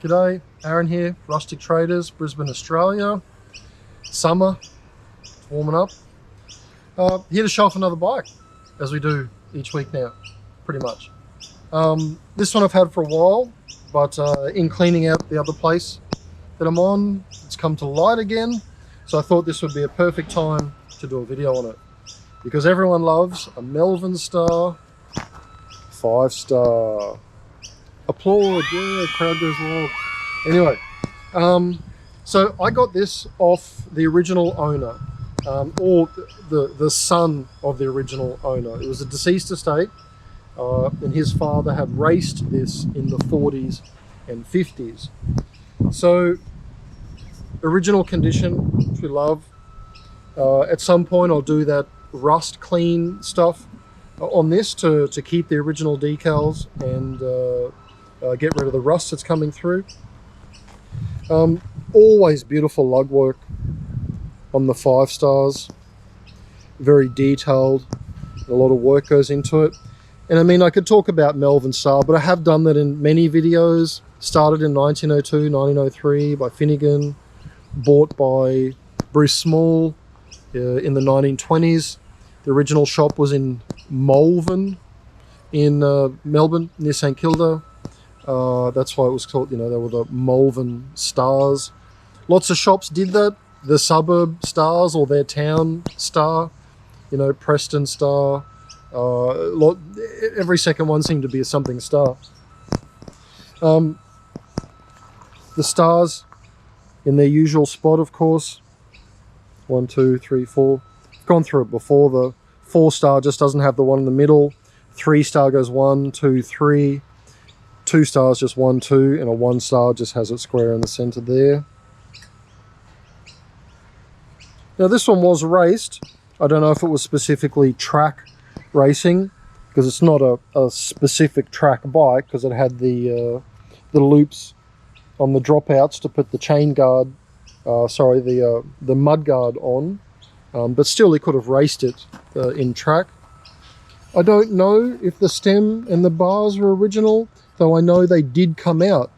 G'day, Aaron here, Rustic Traders, Brisbane, Australia. Summer, it's warming up. Here to show off another bike, as we do each week now, pretty much. This one I've had for a while, but in cleaning out the other place that I'm on, it's come to light again. So I thought this would be a perfect time to do a video on it, because everyone loves a Malvern Star 5-star. Applaud, yeah, crowd goes wild. Anyway, so I got this off the original owner, or the son of the original owner. It was a deceased estate, and his father had raced this in the 40s and 50s. So, original condition, which we love. At some point I'll do that rust clean stuff on this to keep the original decals and get rid of the rust that's coming through. Always beautiful lug work on the 5-stars, very detailed, a lot of work goes into it. And I mean, I could talk about Malvern Star, but I have done that in many videos. Started in 1902, 1903 by Finnegan, bought by Bruce Small in the 1920s. The original shop was in Malvern in Melbourne, near St Kilda. That's why it was called, you know, they were the Malvern Stars. Lots of shops did that. The suburb stars or their town star, you know, Preston Star. Every second one seemed to be a something star. The stars in their usual spot, of course. 1, 2, 3, 4. I've gone through it before. The 4-star just doesn't have the one in the middle. 3-star goes 1, 2, 3. 2 stars just 1, 2, and a 1-star just has it square in the center there. Now this one was raced. I don't know if it was specifically track racing, because it's not a specific track bike, because it had the loops on the dropouts to put the chain guard, the mud guard on, but still he could have raced it in track. I don't know if the stem and the bars were original, though I know they did come out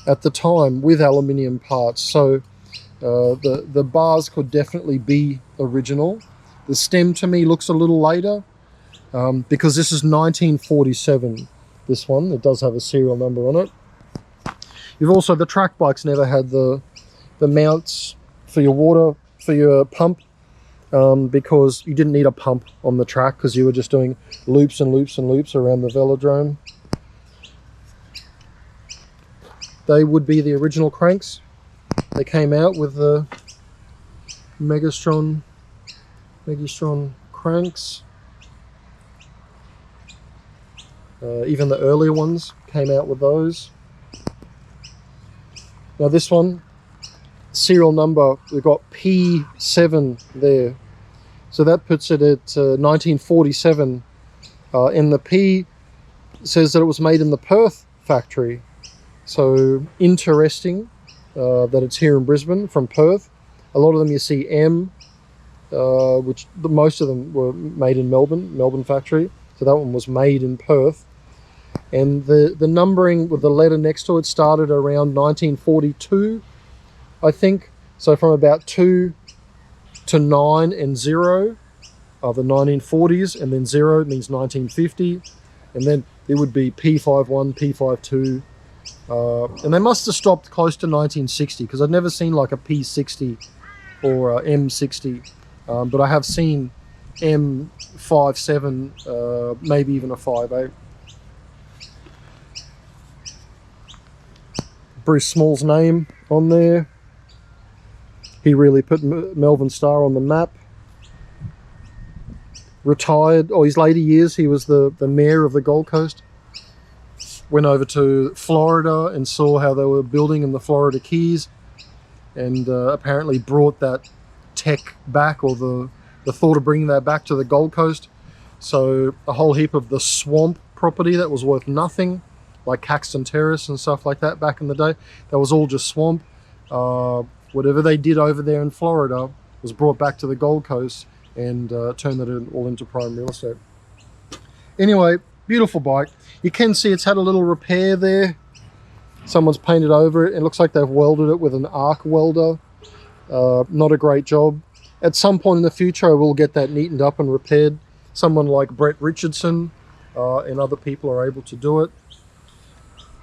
at the time with aluminium parts, so the bars could definitely be original. The stem to me looks a little later, because this is 1947, this one. It does have a serial number on it. You've also, the track bikes never had the mounts for your water, for your pump, because you didn't need a pump on the track, because you were just doing loops and loops and loops around the velodrome. They would be the original cranks. They came out with the Megastron cranks. Even the earlier ones came out with those. Now this one, serial number, we've got P7 there. So that puts it at 1947. And the P says that it was made in the Perth factory. So interesting that it's here in Brisbane from Perth. A lot of them you see M, which most of them were made in Melbourne factory. So that one was made in Perth. And the numbering with the letter next to it started around 1942, I think. So from about 2 to 9 and 0 are the 1940s, and then 0 means 1950. And then it would be P51, P52. And they must have stopped close to 1960, because I've never seen like a P60 or a M60. But I have seen M57, maybe even a 58. Bruce Small's name on there. He really put Malvern Star on the map. Retired, his later years, he was the mayor of the Gold Coast. Went over to Florida and saw how they were building in the Florida Keys, and apparently brought that tech back, or the thought of bringing that back to the Gold Coast. So a whole heap of the swamp property that was worth nothing, like Caxton Terrace and stuff like that back in the day, that was all just swamp. Whatever they did over there in Florida was brought back to the Gold Coast and turned it all into prime real estate. Anyway, beautiful bike. You can see it's had a little repair there Someone's painted over it. It looks like they've welded it with an arc welder. Not a great job. At some point in the future, I will get that neatened up and repaired. Someone like Brett Richardson and other people are able to do it.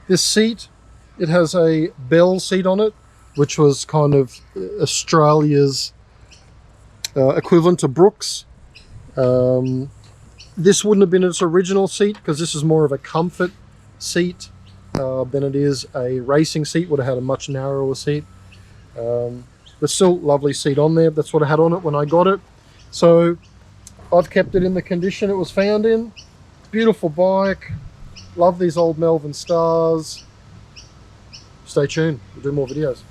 This seat, it has a Bell seat on it, which was kind of Australia's equivalent to Brooks. This wouldn't have been its original seat because this is more of a comfort seat than it is a racing seat. Would have had a much narrower seat. But still, lovely seat on there. That's what I had on it when I got it. So I've kept it in the condition it was found in. Beautiful bike. Love these old Malvern Stars. Stay tuned. We'll do more videos.